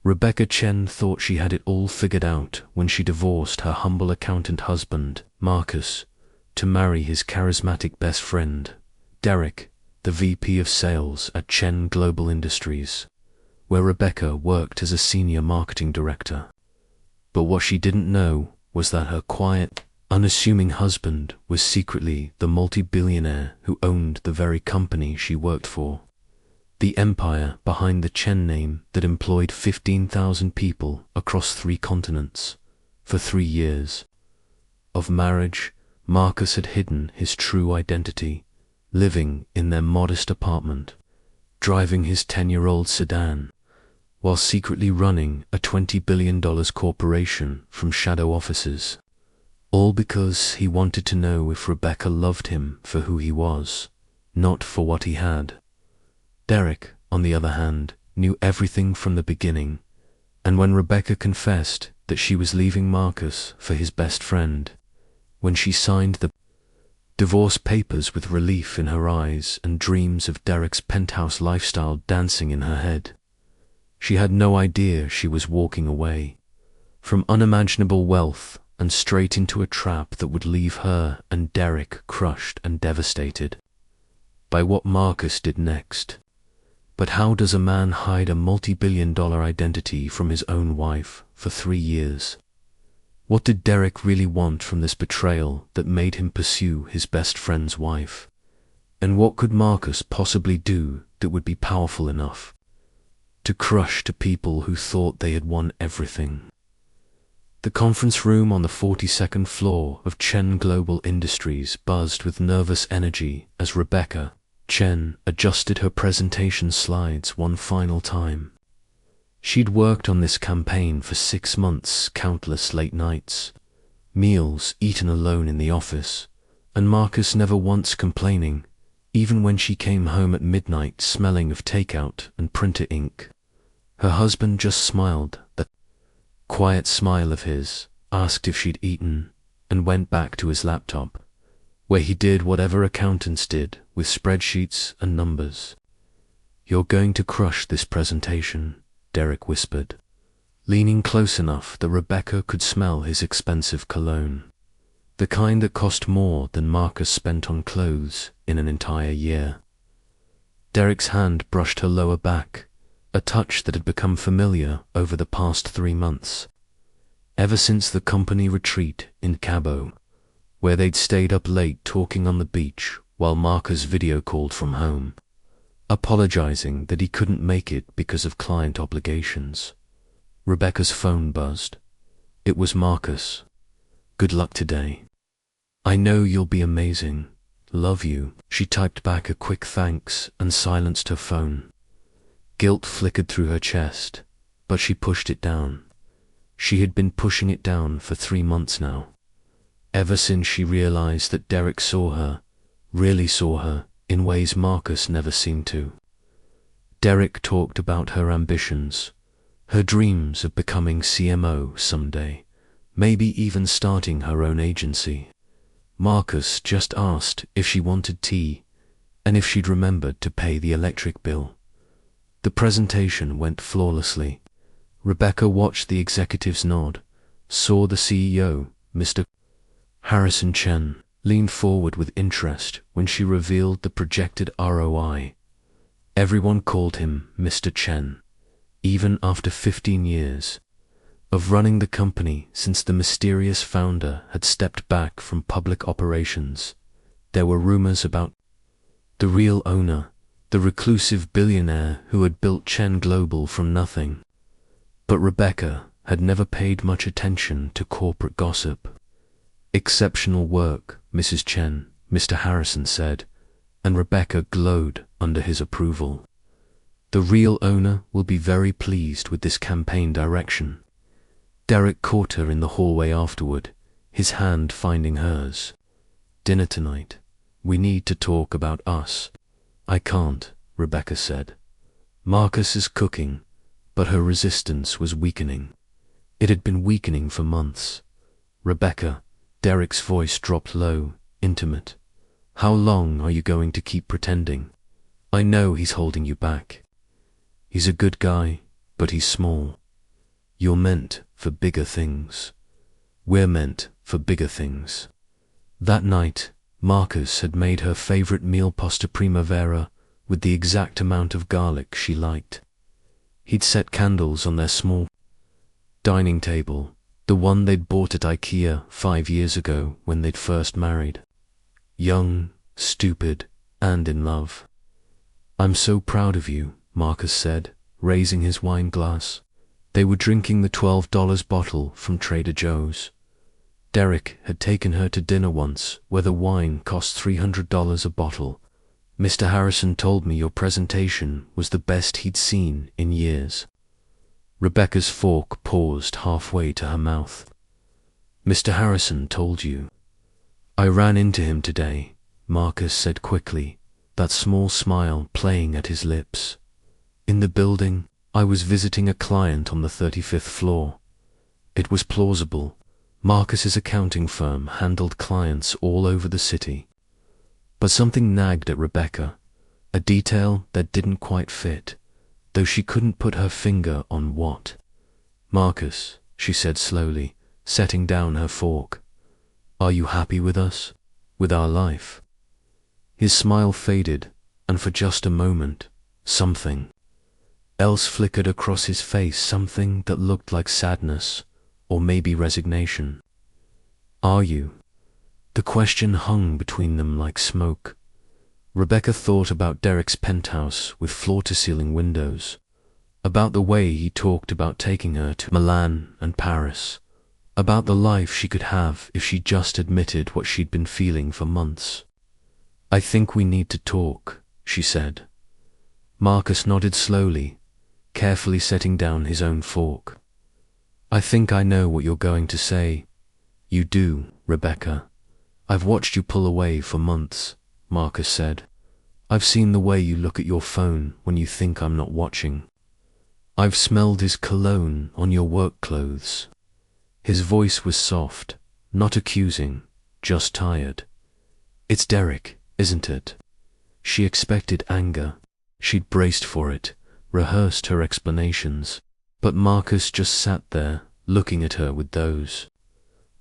Rebecca Chen thought she had it all figured out when she divorced her humble accountant husband, Marcus, to marry his charismatic best friend, Derek, the VP of Sales at Chen Global Industries, where Rebecca worked as a senior marketing director. But what she didn't know was that her quiet, unassuming husband was secretly the multi-billionaire who owned the very company she worked for. The empire behind the Chen name that employed 15,000 people across 3 continents for 3 years. Of marriage, Marcus had hidden his true identity, living in their modest apartment, driving his 10-year-old sedan, while secretly running a $20 billion corporation from shadow offices. All because he wanted to know if Rebecca loved him for who he was, not for what he had. Derek, on the other hand, knew everything from the beginning, and when Rebecca confessed that she was leaving Marcus for his best friend, when she signed the divorce papers with relief in her eyes and dreams of Derek's penthouse lifestyle dancing in her head, she had no idea she was walking away from unimaginable wealth and straight into a trap that would leave her and Derek crushed and devastated by what Marcus did next. But how does a man hide a multi-billion-dollar identity from his own wife for 3 years? What did Derek really want from this betrayal that made him pursue his best friend's wife? And what could Marcus possibly do that would be powerful enough to crush to people who thought they had won everything? The conference room on the 42nd floor of Chen Global Industries buzzed with nervous energy as Rebecca Chen adjusted her presentation slides one final time. She'd worked on this campaign for 6 months, countless late nights, meals eaten alone in the office, and Marcus never once complaining, even when she came home at midnight smelling of takeout and printer ink. Her husband just smiled, that quiet smile of his, asked if she'd eaten, and went back to his laptop, where he did whatever accountants did with spreadsheets and numbers. "You're going to crush this presentation," Derek whispered, leaning close enough that Rebecca could smell his expensive cologne, the kind that cost more than Marcus spent on clothes in an entire year. Derek's hand brushed her lower back, a touch that had become familiar over the past 3 months, ever since the company retreat in Cabo, where they'd stayed up late talking on the beach while Marcus video called from home, apologizing that he couldn't make it because of client obligations. Rebecca's phone buzzed. It was Marcus. "Good luck today. I know you'll be amazing. Love you." She typed back a quick thanks and silenced her phone. Guilt flickered through her chest, but she pushed it down. She had been pushing it down for 3 months now, ever since she realized that Derek saw her, really saw her, in ways Marcus never seemed to. Derek talked about her ambitions, her dreams of becoming CMO someday, maybe even starting her own agency. Marcus just asked if she wanted tea, and if she'd remembered to pay the electric bill. The presentation went flawlessly. Rebecca watched the executives nod, saw the CEO, Mr. Harrison Chen, lean forward with interest when she revealed the projected ROI. Everyone called him Mr. Chen, even after 15 years of running the company since the mysterious founder had stepped back from public operations. There were rumors about the real owner, the reclusive billionaire who had built Chen Global from nothing. But Rebecca had never paid much attention to corporate gossip. "Exceptional work, Mrs. Chen," Mr. Harrison said, and Rebecca glowed under his approval. "The real owner will be very pleased with this campaign direction." Derek caught her in the hallway afterward, his hand finding hers. "Dinner tonight. We need to talk about us." "I can't," Rebecca said. Marcus is cooking, but her resistance was weakening. It had been weakening for months. "Rebecca," Derek's voice dropped low, intimate. "How long are you going to keep pretending? I know he's holding you back. He's a good guy, but he's small." You're meant for bigger things. We're meant for bigger things. That night, Marcus had made her favorite meal pasta primavera with the exact amount of garlic she liked. He'd set candles on their small dining table, the one they'd bought at IKEA 5 years ago when they'd first married. Young, stupid, and in love. I'm so proud of you, Marcus said, raising his wine glass. They were drinking the $12 bottle from Trader Joe's. Derek had taken her to dinner once where the wine cost $300 a bottle. Mr. Harrison told me your presentation was the best he'd seen in years. Rebecca's fork paused halfway to her mouth. Mr. Harrison told you. I ran into him today, Marcus said quickly, that small smile playing at his lips. In the building, I was visiting a client on the 35th floor. It was plausible. Marcus's accounting firm handled clients all over the city. But something nagged at Rebecca, a detail that didn't quite fit, though she couldn't put her finger on what. Marcus, she said slowly, setting down her fork. Are you happy with us? With our life? His smile faded, and for just a moment, something else flickered across his face, something that looked like sadness, or maybe resignation. Are you? The question hung between them like smoke. Rebecca thought about Derek's penthouse with floor-to-ceiling windows, about the way he talked about taking her to Milan and Paris, about the life she could have if she just admitted what she'd been feeling for months. I think we need to talk, she said. Marcus nodded slowly, carefully setting down his own fork. I think I know what you're going to say. You do, Rebecca. I've watched you pull away for months, Marcus said. I've seen the way you look at your phone when you think I'm not watching. I've smelled his cologne on your work clothes. His voice was soft, not accusing, just tired. It's Derek, isn't it? She expected anger. She'd braced for it, rehearsed her explanations, but Marcus just sat there, looking at her with those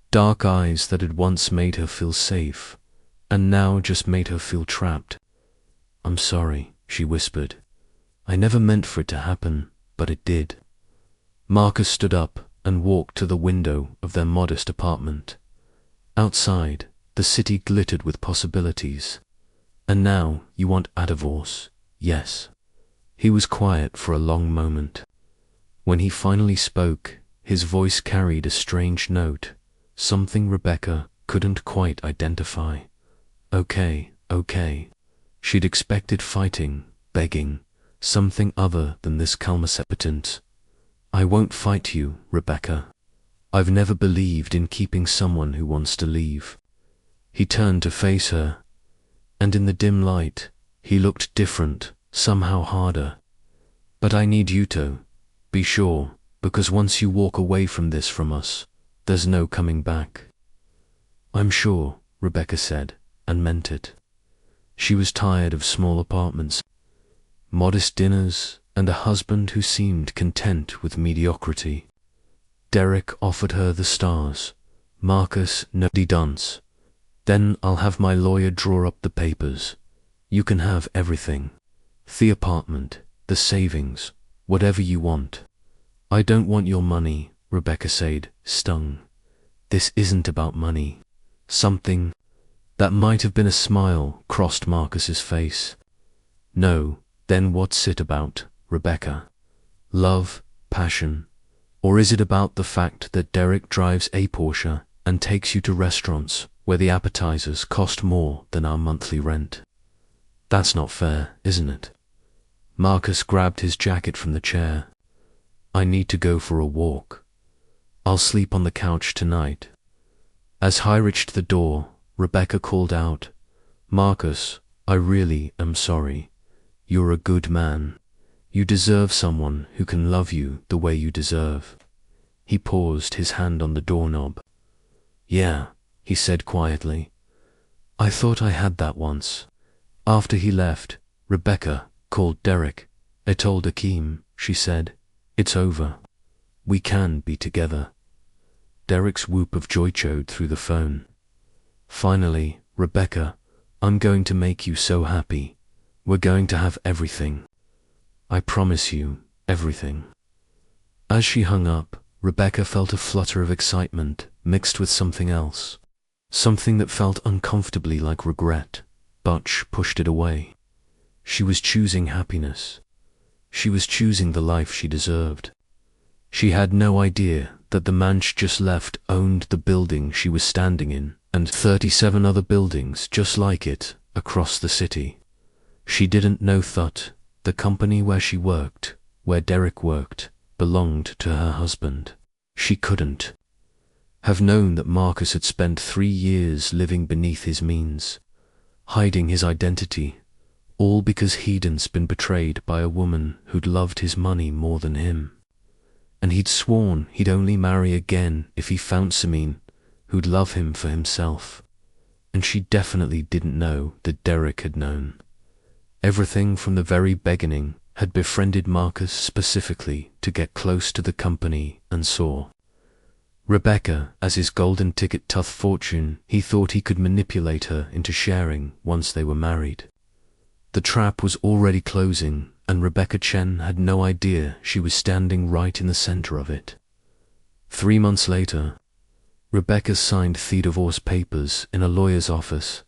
dark eyes that had once made her feel safe, and now just made her feel trapped. I'm sorry, she whispered. I never meant for it to happen, but it did. Marcus stood up and walked to the window of their modest apartment. Outside, the city glittered with possibilities. And now you want a divorce, yes. He was quiet for a long moment. When he finally spoke, his voice carried a strange note, something Rebecca couldn't quite identify. Okay. She'd expected fighting, begging, something other than this calmacepitant. I won't fight you, Rebecca. I've never believed in keeping someone who wants to leave. He turned to face her, and in the dim light, he looked different, somehow harder. But I need you to be sure, because once you walk away from this from us, there's no coming back. I'm sure, Rebecca said, and meant it. She was tired of small apartments, modest dinners, and a husband who seemed content with mediocrity. Derek offered her the stars. Marcus, no dance. Then I'll have my lawyer draw up the papers. You can have everything. The apartment, the savings, whatever you want. I don't want your money, Rebecca said, stung. This isn't about money. Something that might have been a smile crossed Marcus's face. No, then what's it about, Rebecca? Love, passion, or is it about the fact that Derek drives a Porsche and takes you to restaurants where the appetizers cost more than our monthly rent? That's not fair, isn't it? Marcus grabbed his jacket from the chair. I need to go for a walk. I'll sleep on the couch tonight. As he reached the door, Rebecca called out, Marcus, I really am sorry. You're a good man. You deserve someone who can love you the way you deserve. He paused, his hand on the doorknob. Yeah, he said quietly. I thought I had that once. After he left, Rebecca called Derek. I told Akeem, she said. It's over. We can be together. Derek's whoop of joy chode through the phone. Finally, Rebecca, I'm going to make you so happy. We're going to have everything. I promise you, everything. As she hung up, Rebecca felt a flutter of excitement mixed with something else. Something that felt uncomfortably like regret. Butch pushed it away. She was choosing happiness. She was choosing the life she deserved. She had no idea that the man she just left owned the building she was standing in, and 37 other buildings just like it across the city. She didn't know that the company where she worked, where Derek worked, belonged to her husband. She couldn't have known that Marcus had spent 3 years living beneath his means, hiding his identity, all because he'd been betrayed by a woman who'd loved his money more than him. And he'd sworn he'd only marry again if he found someone who'd love him for himself. And she definitely didn't know that Derek had known. Everything from the very beginning had befriended Marcus specifically to get close to the company and saw Rebecca as his golden ticket to fortune. He thought he could manipulate her into sharing once they were married. The trap was already closing, and Rebecca Chen had no idea she was standing right in the center of it. 3 months later, Rebecca signed the divorce papers in a lawyer's office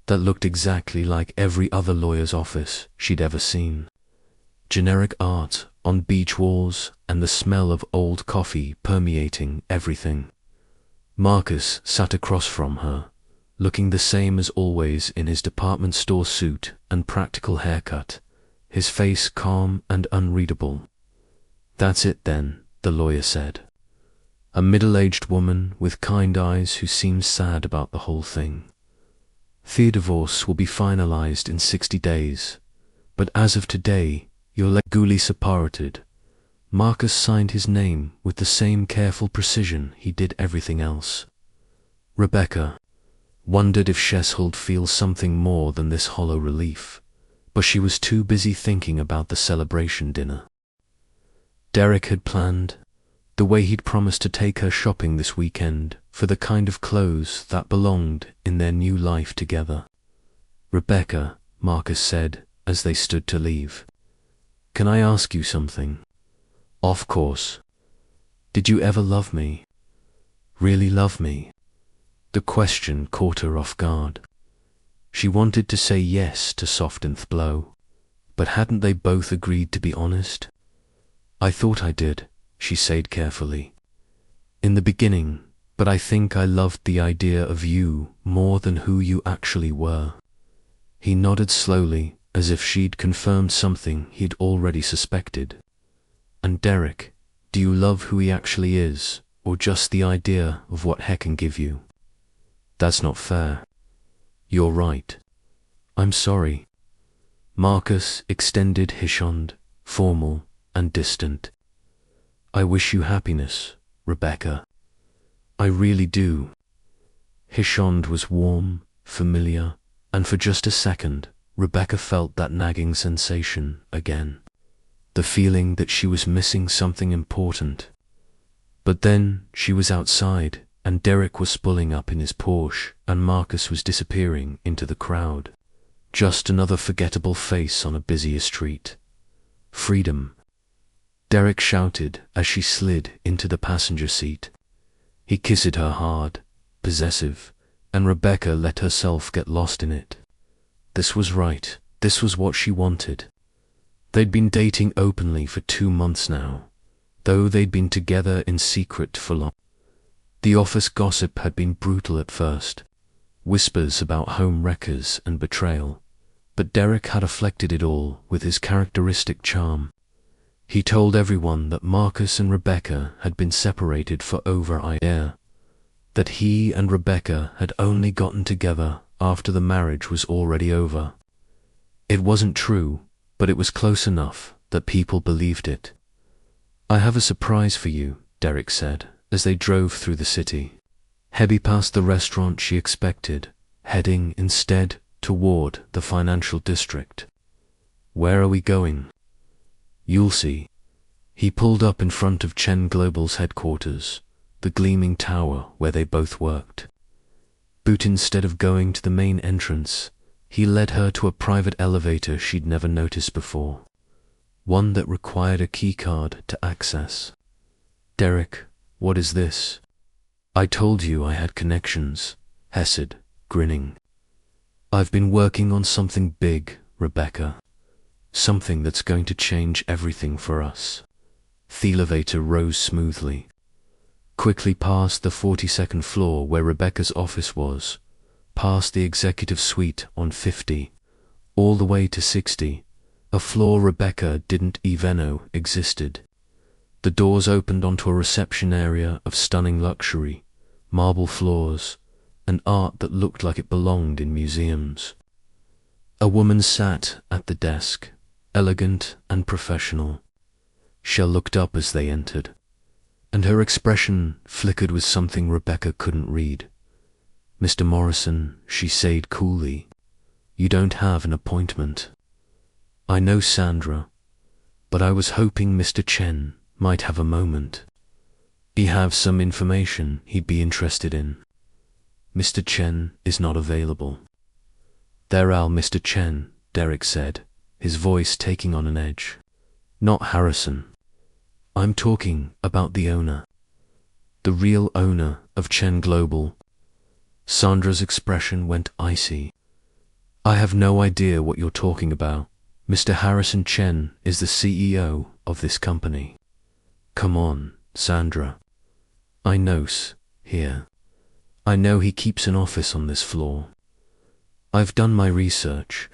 that looked exactly like every other lawyer's office she'd ever seen. Generic art on beach walls and the smell of old coffee permeating everything. Marcus sat across from her, looking the same as always in his department store suit and practical haircut, his face calm and unreadable. That's it then, the lawyer said. A middle-aged woman with kind eyes who seemed sad about the whole thing. The divorce will be finalized in 60 days, but as of today, you're legally separated. Marcus signed his name with the same careful precision he did everything else. Rebecca wondered if Sheshold feels something more than this hollow relief, but she was too busy thinking about the celebration dinner Derek had planned, the way he'd promised to take her shopping this weekend for the kind of clothes that belonged in their new life together. Rebecca, Marcus said as they stood to leave. Can I ask you something? Of course. Did you ever love me? Really love me? The question caught her off guard. She wanted to say yes to soften the blow, but hadn't they both agreed to be honest? I thought I did, she said carefully. In the beginning, but I think I loved the idea of you more than who you actually were. He nodded slowly, as if she'd confirmed something he'd already suspected. And Derek, do you love who he actually is, or just the idea of what he can give you? That's not fair. You're right. I'm sorry. Marcus extended his hand, formal and distant. I wish you happiness, Rebecca. I really do. His hand was warm, familiar, and for just a second, Rebecca felt that nagging sensation again. The feeling that she was missing something important. But then she was outside, and Derek was pulling up in his Porsche, and Marcus was disappearing into the crowd. Just another forgettable face on a busier street. Freedom. Derek shouted as she slid into the passenger seat. He kissed her hard, possessive, and Rebecca let herself get lost in it. This was right. This was what she wanted. They'd been dating openly for 2 months now, though they'd been together in secret for long. The office gossip had been brutal at first, whispers about home wreckers and betrayal, but Derek had affected it all with his characteristic charm. He told everyone that Marcus and Rebecca had been separated for over a year, that he and Rebecca had only gotten together after the marriage was already over. It wasn't true, but it was close enough that people believed it. I have a surprise for you, Derek said, as they drove through the city. Heading past the restaurant she expected, heading instead toward the financial district. Where are we going? You'll see. He pulled up in front of Chen Global's headquarters, the gleaming tower where they both worked. But instead of going to the main entrance, he led her to a private elevator she'd never noticed before, one that required a keycard to access. "Derek, what is this?" "I told you I had connections," Hesed, grinning. "I've been working on something big, Rebecca. Something that's going to change everything for us." The elevator rose smoothly, quickly past the 42nd floor where Rebecca's office was, past the executive suite on 50, all the way to 60, a floor Rebecca didn't even know existed. The doors opened onto a reception area of stunning luxury, marble floors, and art that looked like it belonged in museums. A woman sat at the desk, elegant and professional. Shell looked up as they entered, and her expression flickered with something Rebecca couldn't read. "Mr. Morrison," she said coolly, "you don't have an appointment." "I know, Sandra, but I was hoping Mr. Chen might have a moment. He have some information he'd be interested in." "Mr. Chen is not available." "There are Mr. Chen," Derek said, his voice taking on an edge. "Not Harrison. I'm talking about the owner. The real owner of Chen Global." Sandra's expression went icy. "I have no idea what you're talking about. Mr. Harrison Chen is the CEO of this company." "Come on, Sandra. I knows here. I know he keeps an office on this floor. I've done my research."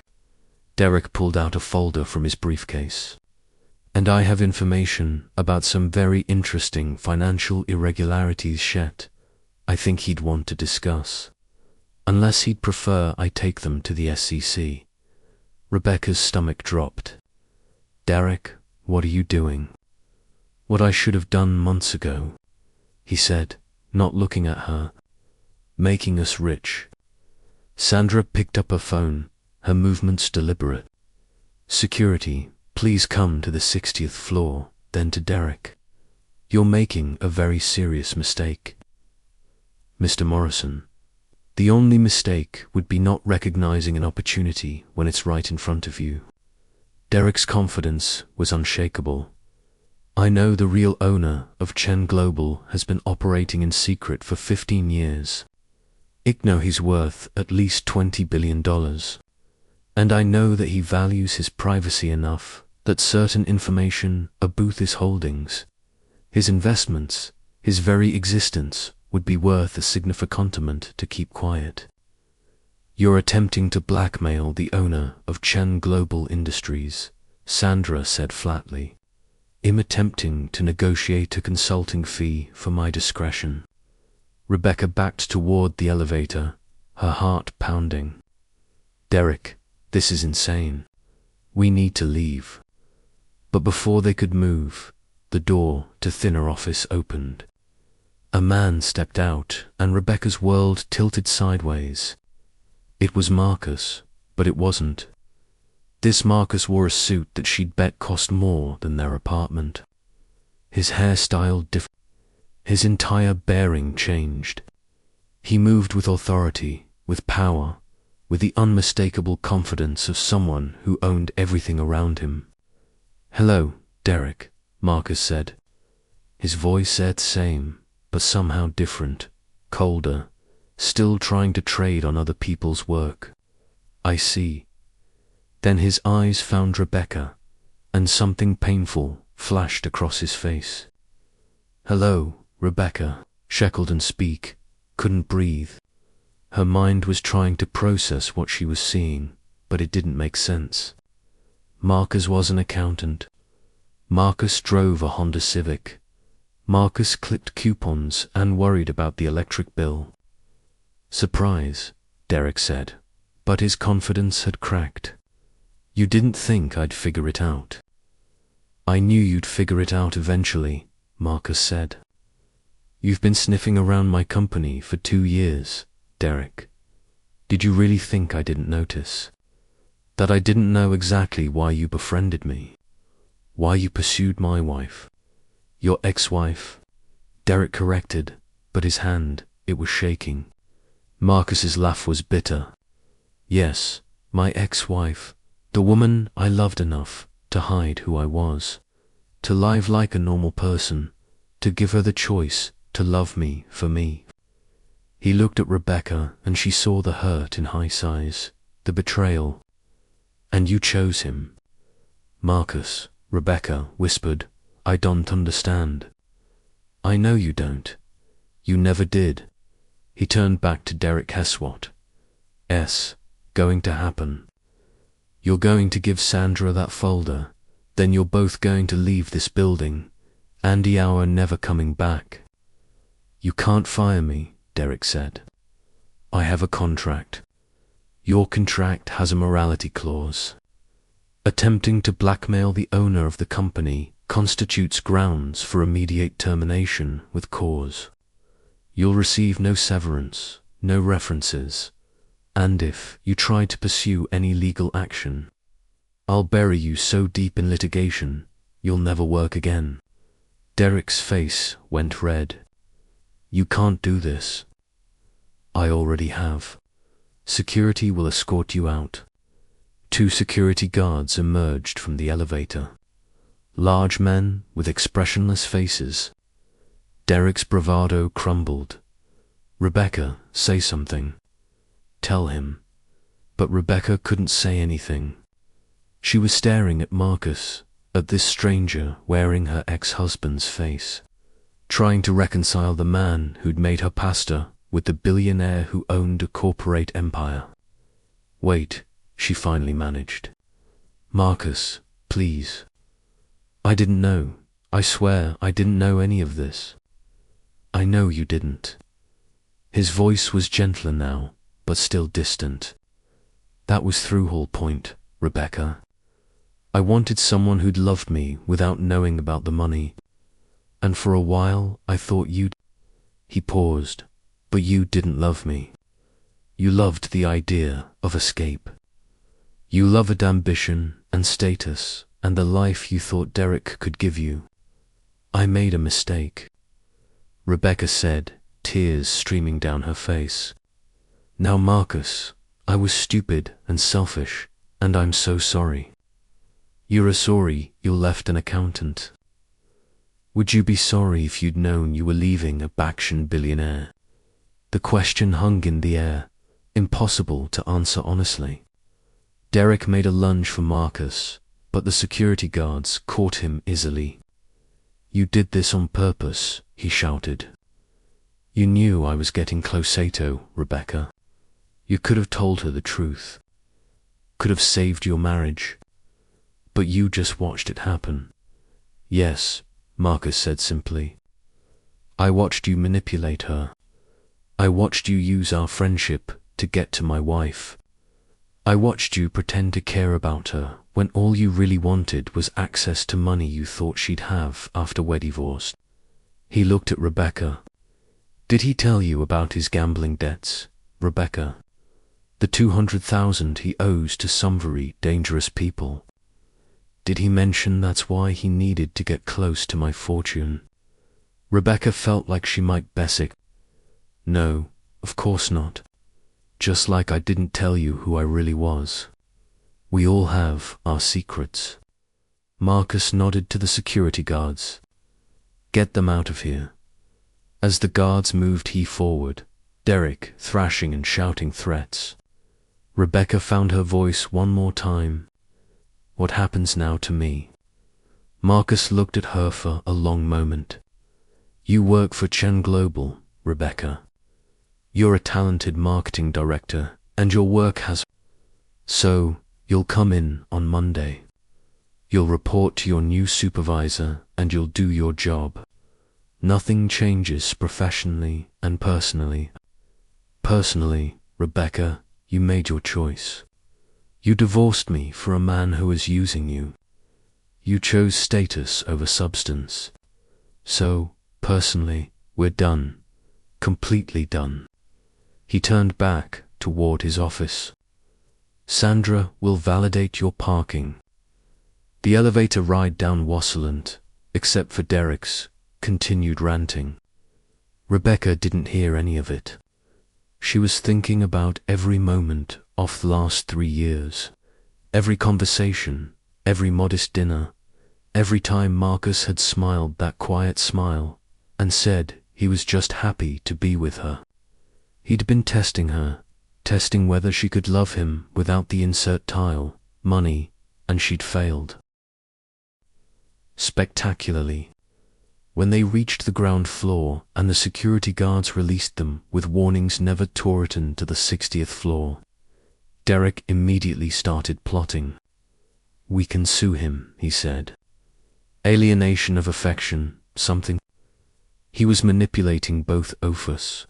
Derek pulled out a folder from his briefcase. "And I have information about some very interesting financial irregularities Chet I think he'd want to discuss. Unless he'd prefer I take them to the SEC. Rebecca's stomach dropped. "Derek, what are you doing?" "What I should have done months ago," he said, not looking at her. "Making us rich." Sandra picked up her phone, her movements deliberate. "Security, please come to the 60th floor," then to Derek. "You're making a very serious mistake." "Mr. Morrison, the only mistake would be not recognizing an opportunity when it's right in front of you." Derek's confidence was unshakable. "I know the real owner of Chen Global has been operating in secret for 15 years. I know he's worth at least $20 billion. And I know that he values his privacy enough that certain information about his holdings, his investments, his very existence would be worth a significant to keep quiet. You're attempting to blackmail the owner of Chen Global Industries," Sandra said flatly. "I'm attempting to negotiate a consulting fee for my discretion." Rebecca backed toward the elevator, her heart pounding. "Derek, this is insane. We need to leave." But before they could move, the door to thinner office opened. A man stepped out, and Rebecca's world tilted sideways. It was Marcus, but it wasn't. This Marcus wore a suit that she'd bet cost more than their apartment. His hairstyle different. His entire bearing changed. He moved with authority, with power, with the unmistakable confidence of someone who owned everything around him. "Hello, Derek," Marcus said. His voice said same, but somehow different, colder, still trying to trade on other people's work. "I see." Then his eyes found Rebecca, and something painful flashed across his face. "Hello, Rebecca," shackled and speak, couldn't breathe. Her mind was trying to process what she was seeing, but it didn't make sense. Marcus was an accountant. Marcus drove a Honda Civic. Marcus clipped coupons and worried about the electric bill. "Surprise," Derek said, but his confidence had cracked. "You didn't think I'd figure it out." "I knew you'd figure it out eventually," Marcus said. "You've been sniffing around my company for 2 years, Derek. Did you really think I didn't notice? That I didn't know exactly why you befriended me? Why you pursued my wife? Your ex-wife? Derek corrected, but his hand, it was shaking. Marcus's laugh was bitter. Yes, my ex-wife, the woman I loved enough to hide who I was, to live like a normal person, to give her the choice to love me for me. He looked at Rebecca and she saw the hurt in High's eyes, the betrayal. And you chose him. Marcus, Rebecca whispered, I don't understand. I know you don't. You never did. He turned back to Derek Heswat. Going to happen. You're going to give Sandra that folder, then you're both going to leave this building. Andy Hour never coming back. You can't fire me, Derek said. I have a contract. Your contract has a morality clause. Attempting to blackmail the owner of the company constitutes grounds for immediate termination with cause. You'll receive no severance, no references, and if you try to pursue any legal action, I'll bury you so deep in litigation, you'll never work again. Derek's face went red. You can't do this. I already have. Security will escort you out. 2 security guards emerged from the elevator. Large men with expressionless faces. Derek's bravado crumbled. Rebecca, say something. Tell him. But Rebecca couldn't say anything. She was staring at Marcus, at this stranger wearing her ex-husband's face, trying to reconcile the man who'd made her pastor with the billionaire who owned a corporate empire. Wait, she finally managed. Marcus, please. I didn't know. I swear I didn't know any of this. I know you didn't. His voice was gentler now, but still distant. That was Throughall Point, Rebecca. I wanted someone who'd loved me without knowing about the money. And for a while I thought you'd... He paused. But you didn't love me. You loved the idea of escape. You loved ambition and status and the life you thought Derek could give you. I made a mistake, Rebecca said, tears streaming down her face. Now, Marcus, I was stupid and selfish, and I'm so sorry. You're sorry you left an accountant. Would you be sorry if you'd known you were leaving a Bakshan billionaire? The question hung in the air, impossible to answer honestly. Derek made a lunge for Marcus, but the security guards caught him easily. You did this on purpose, he shouted. You knew I was getting closato, Rebecca. You could have told her the truth. Could have saved your marriage. But you just watched it happen. Yes, Marcus said simply. I watched you manipulate her. I watched you use our friendship to get to my wife. I watched you pretend to care about her when all you really wanted was access to money you thought she'd have after we're divorced. He looked at Rebecca. Did he tell you about his gambling debts, Rebecca? The 200,000 he owes to some very dangerous people. Did he mention that's why he needed to get close to my fortune? Rebecca felt like she might basic. No, of course not. Just like I didn't tell you who I really was. We all have our secrets. Marcus nodded to the security guards. Get them out of here. As the guards moved he forward, Derek thrashing and shouting threats. Rebecca found her voice one more time. What happens now to me? Marcus looked at her for a long moment. You work for Chen Global, Rebecca. You're a talented marketing director, and your work has... So, you'll come in on Monday. You'll report to your new supervisor, and you'll do your job. Nothing changes professionally and personally. Personally, Rebecca, you made your choice. You divorced me for a man who was using you. You chose status over substance. So, personally, we're done. Completely done. He turned back toward his office. Sandra will validate your parking. The elevator ride down wasn't, except for Derek's, continued ranting. Rebecca didn't hear any of it. She was thinking about every moment of the last 3 years, every conversation, every modest dinner, every time Marcus had smiled that quiet smile and said he was just happy to be with her. He'd been testing her, testing whether she could love him without the insert tile, money, and she'd failed. Spectacularly. When they reached the ground floor and the security guards released them with warnings never to return to the 60th floor, Derek immediately started plotting. "We can sue him," he said. "Alienation of affection, something." He was manipulating both offers.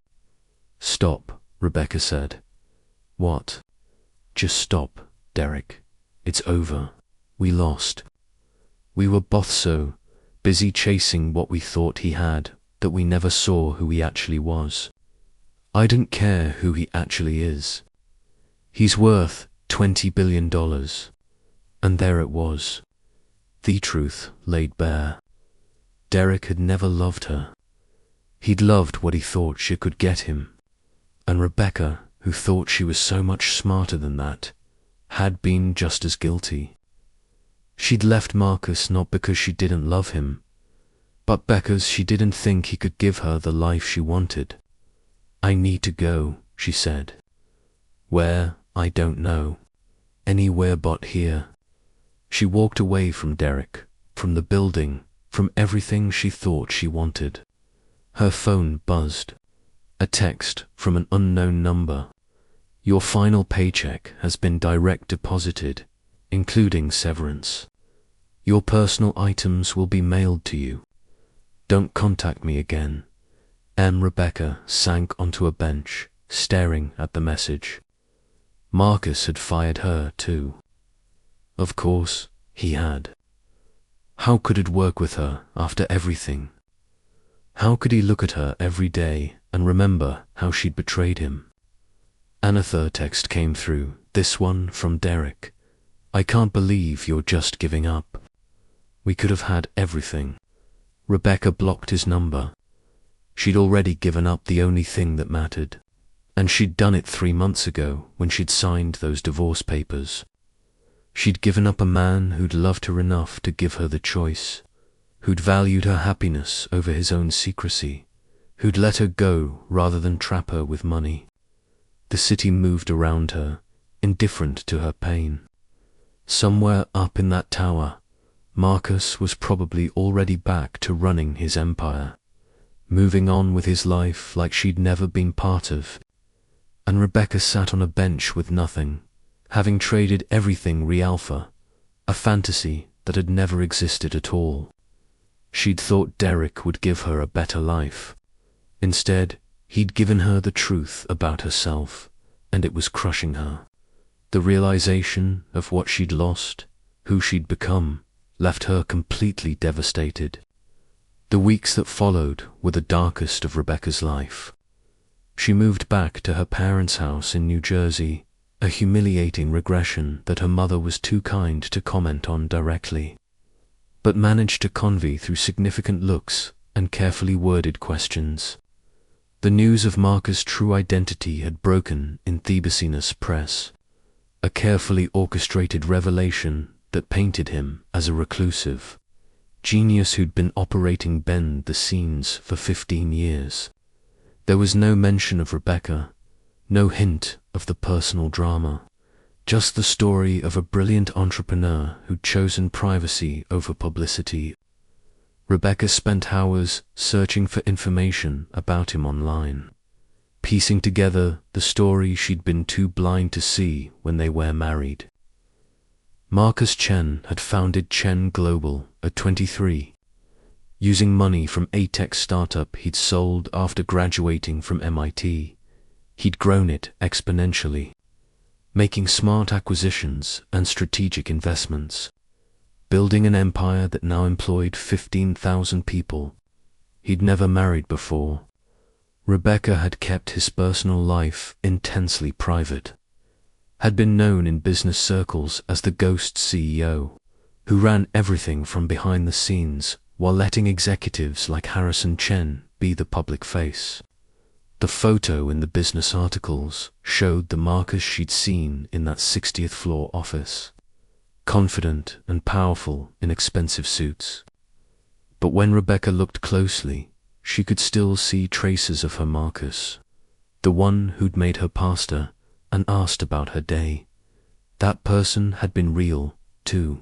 "Stop," Rebecca said. "What?" "Just stop, Derek. It's over. We lost. We were both so busy chasing what we thought he had that we never saw who he actually was. I don't care who he actually is. He's worth $20 billion. And there it was. The truth laid bare. Derek had never loved her. He'd loved what he thought she could get him. And Rebecca, who thought she was so much smarter than that, had been just as guilty. She'd left Marcus not because she didn't love him, but because she didn't think he could give her the life she wanted. "I need to go," she said. "Where? I don't know. Anywhere but here." She walked away from Derek, from the building, from everything she thought she wanted. Her phone buzzed. A text from an unknown number. "Your final paycheck has been direct deposited, including severance. Your personal items will be mailed to you. Don't contact me again." Rebecca sank onto a bench, staring at the message. Marcus had fired her too. Of course, he had. How could it work with her after everything? How could he look at her every day and remember how she'd betrayed him? Another text came through, this one from Derek. "I can't believe you're just giving up. We could have had everything." Rebecca blocked his number. She'd already given up the only thing that mattered. And she'd done it 3 months ago when she'd signed those divorce papers. She'd given up a man who'd loved her enough to give her the choice, who'd valued her happiness over his own secrecy, who'd let her go rather than trap her with money. The city moved around her, indifferent to her pain. Somewhere up in that tower, Marcus was probably already back to running his empire, moving on with his life like she'd never been part of. And Rebecca sat on a bench with nothing, having traded everything re-alpha, a fantasy that had never existed at all. She'd thought Derek would give her a better life. Instead, he'd given her the truth about herself, and it was crushing her. The realization of what she'd lost, who she'd become, left her completely devastated. The weeks that followed were the darkest of Rebecca's life. She moved back to her parents' house in New Jersey, a humiliating regression that her mother was too kind to comment on directly, but managed to convey through significant looks and carefully worded questions. The news of Marcus' true identity had broken in Thebesina's press, a carefully orchestrated revelation that painted him as a reclusive genius who'd been operating behind the scenes for 15 years. There was no mention of Rebecca, no hint of the personal drama, just the story of a brilliant entrepreneur who'd chosen privacy over publicity. Rebecca spent hours searching for information about him online, piecing together the story she'd been too blind to see when they were married. Marcus Chen had founded Chen Global at 23, using money from a tech startup he'd sold after graduating from MIT. He'd grown it exponentially, making smart acquisitions and strategic investments, building an empire that now employed 15,000 people. He'd never married before. Rebecca had kept his personal life intensely private, had been known in business circles as the ghost CEO, who ran everything from behind the scenes while letting executives like Harrison Chen be the public face. The photo in the business articles showed the Marcus she'd seen in that 60th floor office, confident and powerful in expensive suits. But when Rebecca looked closely, she could still see traces of her Marcus, the one who'd made her pastor and asked about her day. That person had been real, too.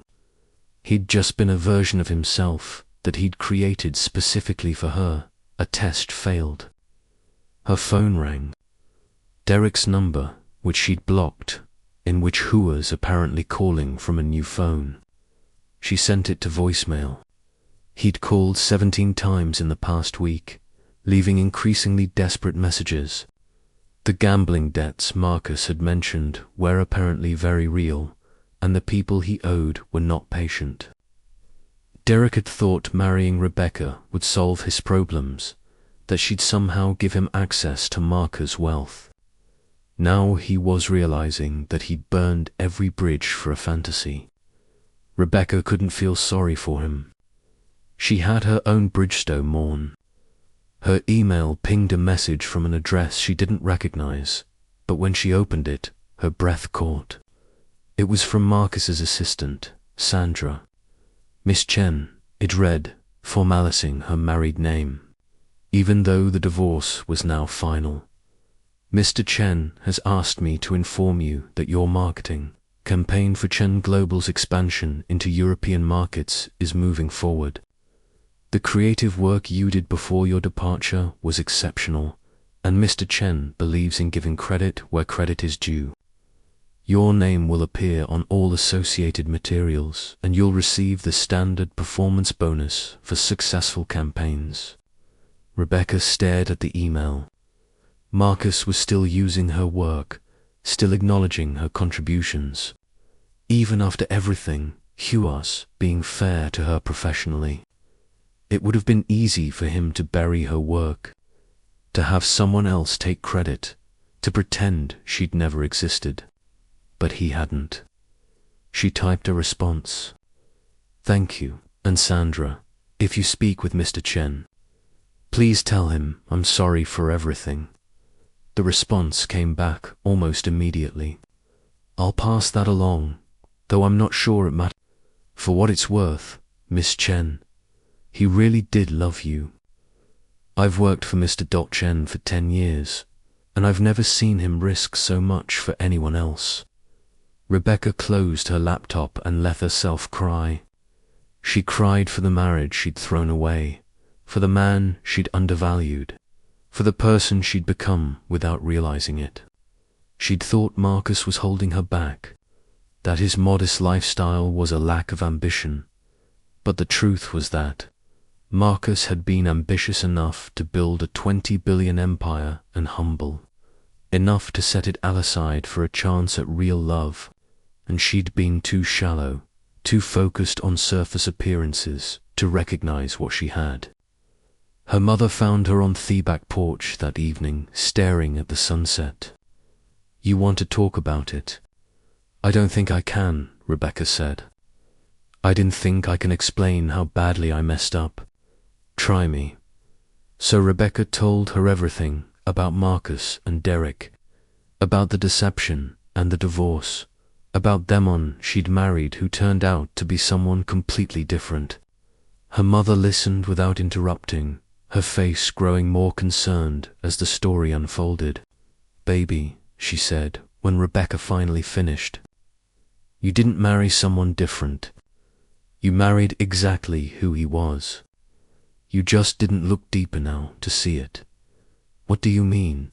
He'd just been a version of himself that he'd created specifically for her. A test failed. Her phone rang. Derek's number, which she'd blocked, in which who was apparently calling from a new phone. She sent it to voicemail. He'd called 17 times in the past week, leaving increasingly desperate messages. The gambling debts Marcus had mentioned were apparently very real, and the people he owed were not patient. Derek had thought marrying Rebecca would solve his problems, that she'd somehow give him access to Marcus' wealth. Now he was realizing that he'd burned every bridge for a fantasy. Rebecca couldn't feel sorry for him. She had her own bridge to mourn. Her email pinged a message from an address she didn't recognize, but when she opened it, her breath caught. It was from Marcus's assistant, Sandra. Miss Chen, it read, formalizing her married name, even though the divorce was now final. Mr. Chen has asked me to inform you that your marketing campaign for Chen Global's expansion into European markets is moving forward. The creative work you did before your departure was exceptional, and Mr. Chen believes in giving credit where credit is due. Your name will appear on all associated materials, and you'll receive the standard performance bonus for successful campaigns. Rebecca stared at the email. Marcus was still using her work, still acknowledging her contributions. Even after everything, he was being fair to her professionally. It would have been easy for him to bury her work, to have someone else take credit, to pretend she'd never existed. But he hadn't. She typed a response. Thank you, and Sandra, if you speak with Mr. Chen, please tell him I'm sorry for everything. The response came back almost immediately. I'll pass that along, though I'm not sure it matters. For what it's worth, Miss Chen, he really did love you. I've worked for Mr. Chen for 10 years, and I've never seen him risk so much for anyone else. Rebecca closed her laptop and let herself cry. She cried for the marriage she'd thrown away, for the man she'd undervalued, for the person she'd become without realizing it. She'd thought Marcus was holding her back, that his modest lifestyle was a lack of ambition, but the truth was that Marcus had been ambitious enough to build a 20 billion empire and humble, enough to set it aside for a chance at real love, and she'd been too shallow, too focused on surface appearances to recognize what she had. Her mother found her on the back porch that evening, staring at the sunset. You want to talk about it? I don't think I can, Rebecca said. I didn't think I can explain how badly I messed up. Try me. So Rebecca told her everything about Marcus and Derek, about the deception and the divorce, about Demon she'd married who turned out to be someone completely different. Her mother listened without interrupting, her face growing more concerned as the story unfolded. Baby, she said, when Rebecca finally finished, you didn't marry someone different. You married exactly who he was. You just didn't look deeper now to see it. What do you mean?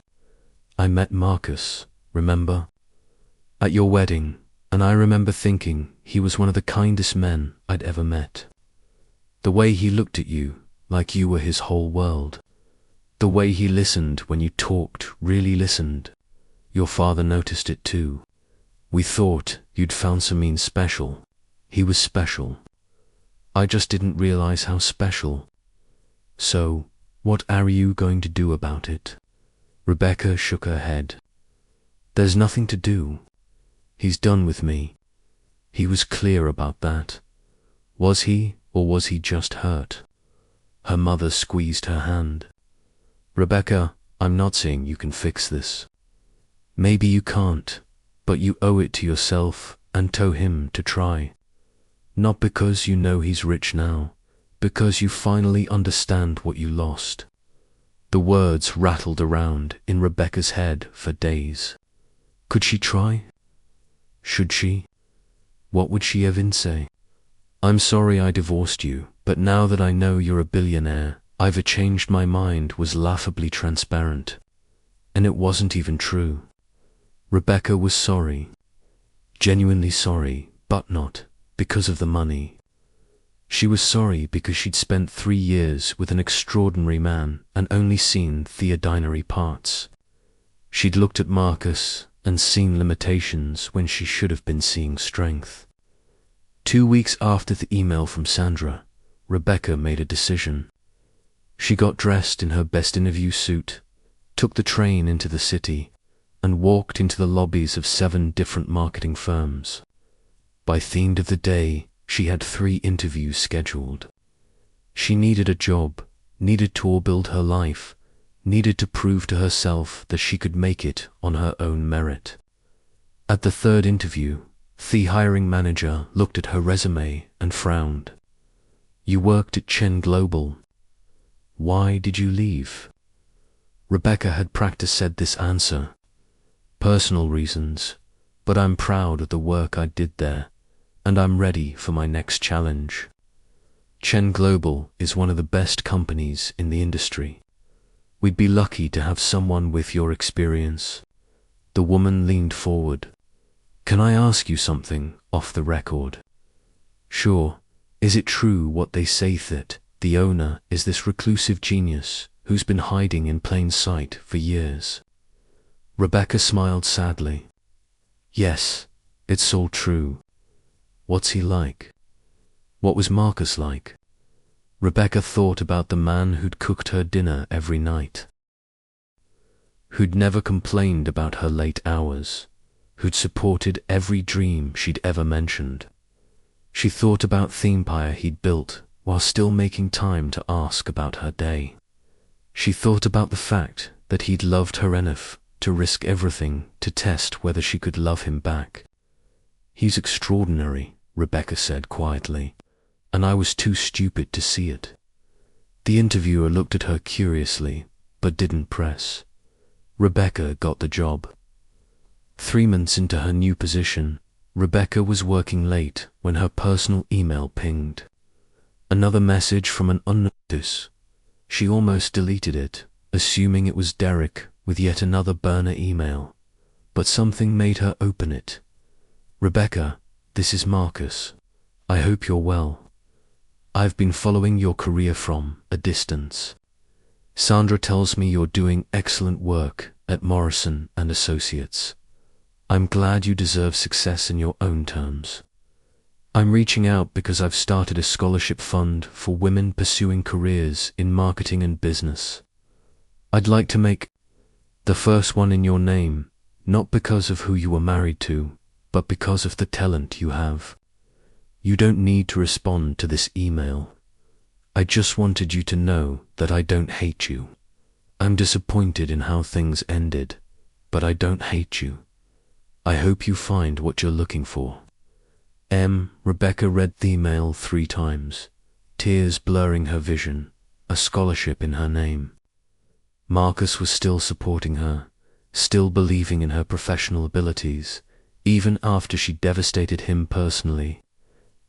I met Marcus, remember? At your wedding, and I remember thinking he was one of the kindest men I'd ever met. The way he looked at you, like you were his whole world. The way he listened when you talked, really listened. Your father noticed it too. We thought you'd found something special. He was special. I just didn't realize how special. So, what are you going to do about it? Rebecca shook her head. There's nothing to do. He's done with me. He was clear about that. Was he, or was he just hurt? Her mother squeezed her hand. Rebecca, I'm not saying you can fix this. Maybe you can't, but you owe it to yourself and to him to try. Not because you know he's rich now, because you finally understand what you lost. The words rattled around in Rebecca's head for days. Could she try? Should she? What would she even say? I'm sorry I divorced you, but now that I know you're a billionaire, I've changed my mind was laughably transparent. And it wasn't even true. Rebecca was sorry. Genuinely sorry, but not because of the money. She was sorry because she'd spent 3 years with an extraordinary man and only seen theodinary parts. She'd looked at Marcus and seen limitations when she should have been seeing strength. 2 weeks after the email from Sandra, Rebecca made a decision. She got dressed in her best interview suit, took the train into the city, and walked into the lobbies of 7 different marketing firms. By the end of the day, she had 3 interviews scheduled. She needed a job, needed to build her life, needed to prove to herself that she could make it on her own merit. At the 3rd interview, the hiring manager looked at her resume and frowned. You worked at Chen Global. Why did you leave? Rebecca had practiced said this answer. Personal reasons, but I'm proud of the work I did there, and I'm ready for my next challenge. Chen Global is one of the best companies in the industry. We'd be lucky to have someone with your experience. The woman leaned forward. Can I ask you something off the record? Sure. Is it true what they say that the owner is this reclusive genius who's been hiding in plain sight for years? Rebecca smiled sadly. Yes, it's all true. What's he like? What was Marcus like? Rebecca thought about the man who'd cooked her dinner every night, who'd never complained about her late hours, who'd supported every dream she'd ever mentioned. She thought about the empire he'd built while still making time to ask about her day. She thought about the fact that he'd loved her enough to risk everything to test whether she could love him back. He's extraordinary, Rebecca said quietly, and I was too stupid to see it. The interviewer looked at her curiously, but didn't press. Rebecca got the job. 3 months into her new position, Rebecca was working late when her personal email pinged. Another message from an unknown. She almost deleted it, assuming it was Derek with yet another burner email, but something made her open it. Rebecca, this is Marcus. I hope you're well. I've been following your career from a distance. Sandra tells me you're doing excellent work at Morrison and Associates. I'm glad you deserve success in your own terms. I'm reaching out because I've started a scholarship fund for women pursuing careers in marketing and business. I'd like to make the first one in your name, not because of who you were married to, but because of the talent you have. You don't need to respond to this email. I just wanted you to know that I don't hate you. I'm disappointed in how things ended, but I don't hate you. I hope you find what you're looking for. Rebecca read the email 3 times, tears blurring her vision, a scholarship in her name. Marcus was still supporting her, still believing in her professional abilities, even after she devastated him personally.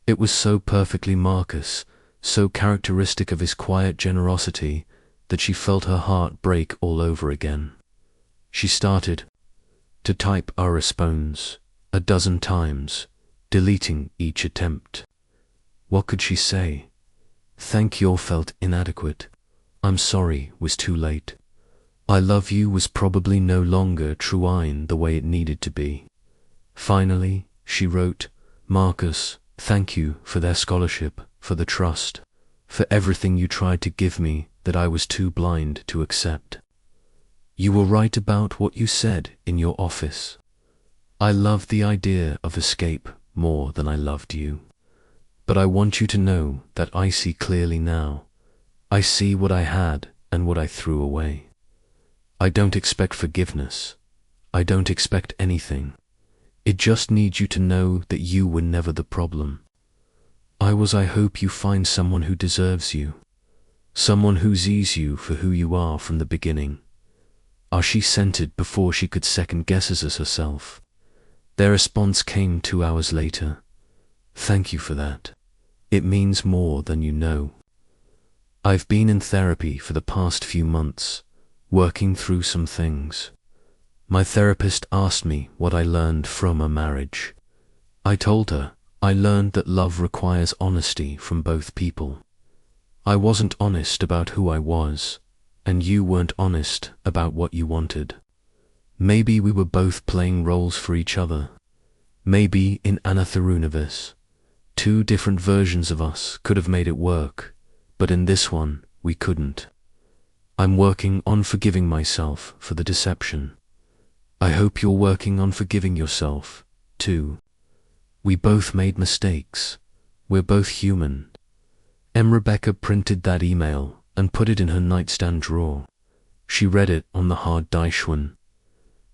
It was so perfectly Marcus, so characteristic of his quiet generosity, that she felt her heart break all over again. She started to type our response 12 times, deleting each attempt. What could she say? Thank you felt inadequate. I'm sorry was too late. I love you was probably no longer true the way it needed to be. Finally, she wrote, Marcus, thank you for their scholarship, for the trust, for everything you tried to give me that I was too blind to accept. You were right about what you said in your office. I loved the idea of escape more than I loved you. But I want you to know that I see clearly now. I see what I had and what I threw away. I don't expect forgiveness. I don't expect anything. It just needs you to know that you were never the problem. I hope you find someone who deserves you. Someone who sees you for who you are from the beginning. She sent it before she could second guess us herself. Their response came 2 hours later. Thank you for that. It means more than you know. I've been in therapy for the past few months, working through some things. My therapist asked me what I learned from a marriage. I told her I learned that love requires honesty from both people. I wasn't honest about who I was, and you weren't honest about what you wanted. Maybe we were both playing roles for each other. Maybe in another universe, 2 different versions of us could have made it work, but in this one, we couldn't. I'm working on forgiving myself for the deception. I hope you're working on forgiving yourself, too. We both made mistakes. We're both human. Rebecca printed that email and put it in her nightstand drawer. She read it on the hard Daishun.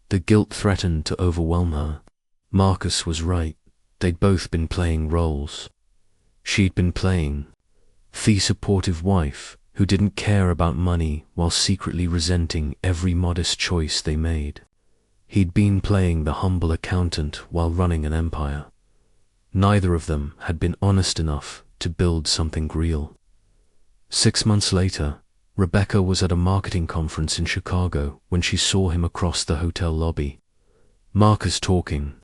The guilt threatened to overwhelm her. Marcus was right. They'd both been playing roles. She'd been playing the supportive wife who didn't care about money while secretly resenting every modest choice they made. He'd been playing the humble accountant while running an empire. Neither of them had been honest enough to build something real. 6 months later, Rebecca was at a marketing conference in Chicago when she saw him across the hotel lobby. Marcus talking,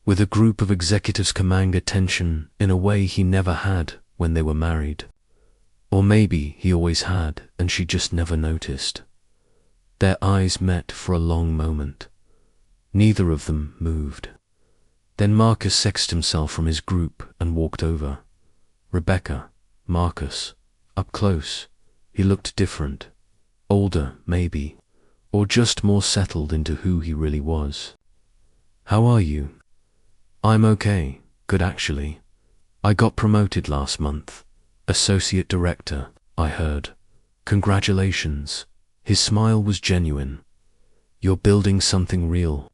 with a group of executives commanding attention in a way he never had when they were married. Or maybe he always had and she just never noticed. Their eyes met for a long moment. Neither of them moved. Then Marcus sexed himself from his group and walked over. Rebecca, Marcus, up close. He looked different. Older, maybe, or just more settled into who he really was. How are you? I'm okay, good actually. I got promoted last month. Associate director, I heard. Congratulations. His smile was genuine. You're building something real.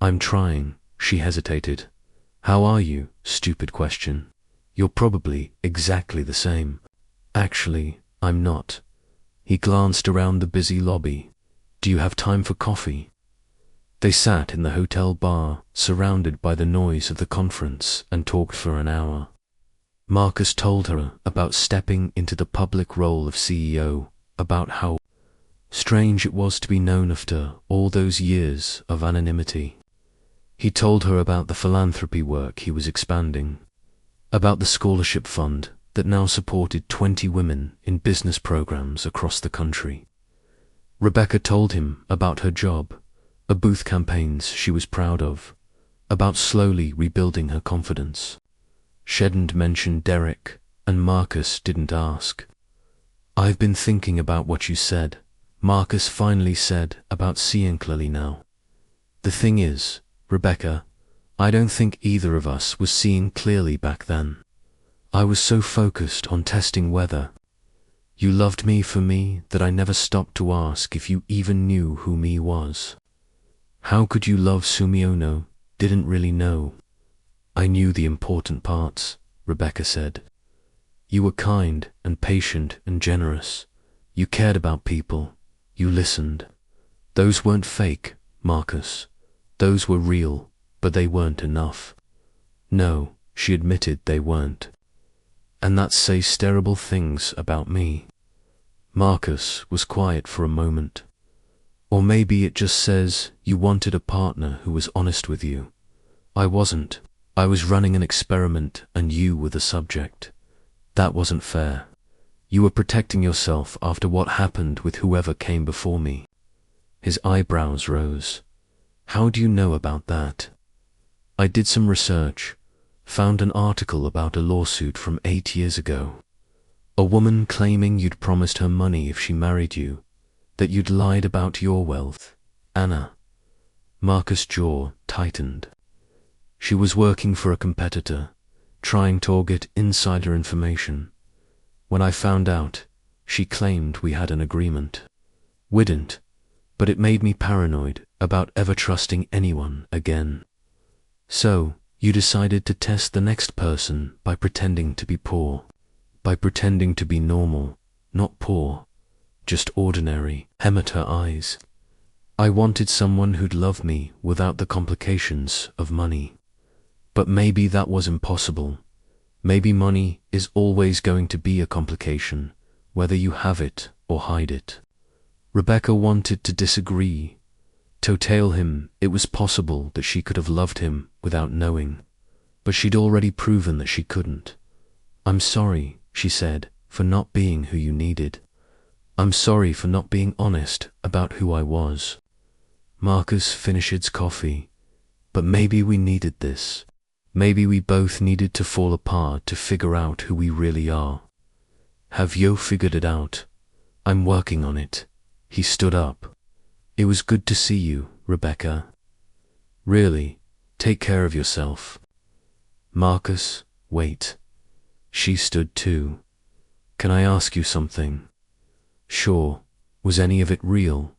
I'm trying. She hesitated. How are you? Stupid question. You're probably exactly the same. Actually, I'm not. He glanced around the busy lobby. Do you have time for coffee? They sat in the hotel bar, surrounded by the noise of the conference, and talked for an hour. Marcus told her about stepping into the public role of CEO, about how strange it was to be known after all those years of anonymity. He told her about the philanthropy work he was expanding, about the scholarship fund that now supported 20 women in business programs across the country. Rebecca told him about her job, booth campaigns she was proud of, about slowly rebuilding her confidence. Shedden mentioned Derek, and Marcus didn't ask. I've been thinking about what you said, Marcus finally said, about seeing clearly now. The thing is, Rebecca, I don't think either of us was seeing clearly back then. I was so focused on testing whether you loved me for me that I never stopped to ask if you even knew who me was. How could you love Sumiono? Didn't really know. I knew the important parts, Rebecca said. You were kind and patient and generous. You cared about people. You listened. Those weren't fake, Marcus. Those were real, but they weren't enough. No, she admitted they weren't. And that says terrible things about me. Marcus was quiet for a moment. Or maybe it just says you wanted a partner who was honest with you. I wasn't. I was running an experiment and you were the subject. That wasn't fair. You were protecting yourself after what happened with whoever came before me. His eyebrows rose. How do you know about that? I did some research, found an article about a lawsuit from 8 years ago. A woman claiming you'd promised her money if she married you, that you'd lied about your wealth. Anna. Marcus' jaw tightened. She was working for a competitor, trying to get insider information. When I found out, She claimed we had an agreement. We didn't, but it made me paranoid about ever trusting anyone again. So, you decided to test the next person by pretending to be poor. By pretending to be normal, not poor, just ordinary. Hem at her eyes. I wanted someone who'd love me without the complications of money. But maybe that was impossible. Maybe money is always going to be a complication, whether you have it or hide it. Rebecca wanted to disagree, to tell him it was possible that she could have loved him without knowing, but she'd already proven that she couldn't. I'm sorry, she said, for not being who you needed. I'm sorry for not being honest about who I was. Marcus finished his coffee. But maybe we needed this. Maybe we both needed to fall apart to figure out who we really are. Have you figured it out? I'm working on it. He stood up. It was good to see you, Rebecca. Really, take care of yourself. Marcus, wait. She stood too. Can I ask you something? Sure. Was any of it real?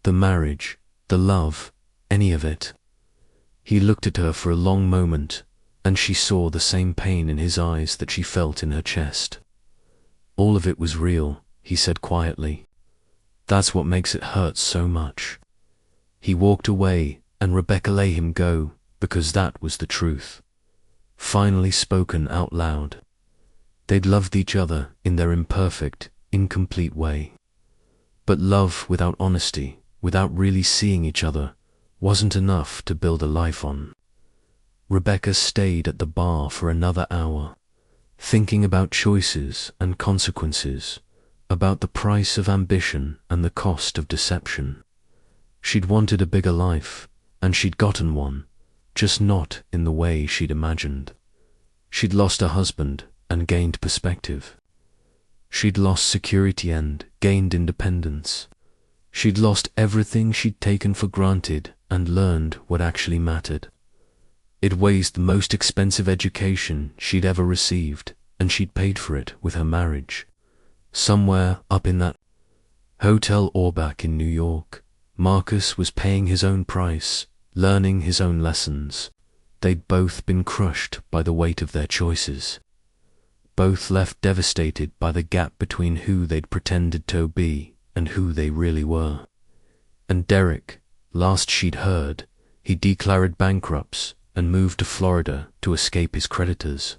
The marriage, the love, any of it? He looked at her for a long moment, and she saw the same pain in his eyes that she felt in her chest. All of it was real, he said quietly. That's what makes it hurt so much. He walked away, and Rebecca let him go, because that was the truth. Finally spoken out loud. They'd loved each other in their imperfect, incomplete way. But love without honesty, without really seeing each other, wasn't enough to build a life on. Rebecca stayed at the bar for another hour, thinking about choices and consequences, about the price of ambition and the cost of deception. She'd wanted a bigger life, and she'd gotten one, just not in the way she'd imagined. She'd lost her husband and gained perspective. She'd lost security and gained independence. She'd lost everything she'd taken for granted and learned what actually mattered. It was the most expensive education she'd ever received, and she'd paid for it with her marriage. Somewhere up in that hotel or back in New York, Marcus was paying his own price, learning his own lessons. They'd both been crushed by the weight of their choices. Both left devastated by the gap between who they'd pretended to be and who they really were. And Derek, last she'd heard, he declared bankrupt and moved to Florida to escape his creditors.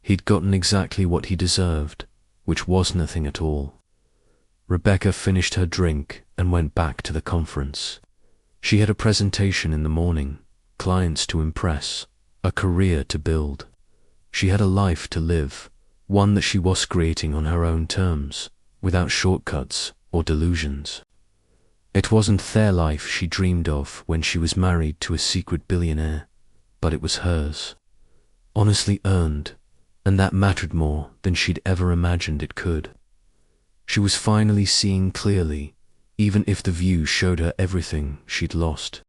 He'd gotten exactly what he deserved, which was nothing at all. Rebecca finished her drink and went back to the conference. She had a presentation in the morning, clients to impress, a career to build. She had a life to live, one that she was creating on her own terms, without shortcuts or delusions. It wasn't their life she dreamed of when she was married to a secret billionaire, but it was hers, honestly earned, and that mattered more than she'd ever imagined it could. She was finally seeing clearly, even if the view showed her everything she'd lost.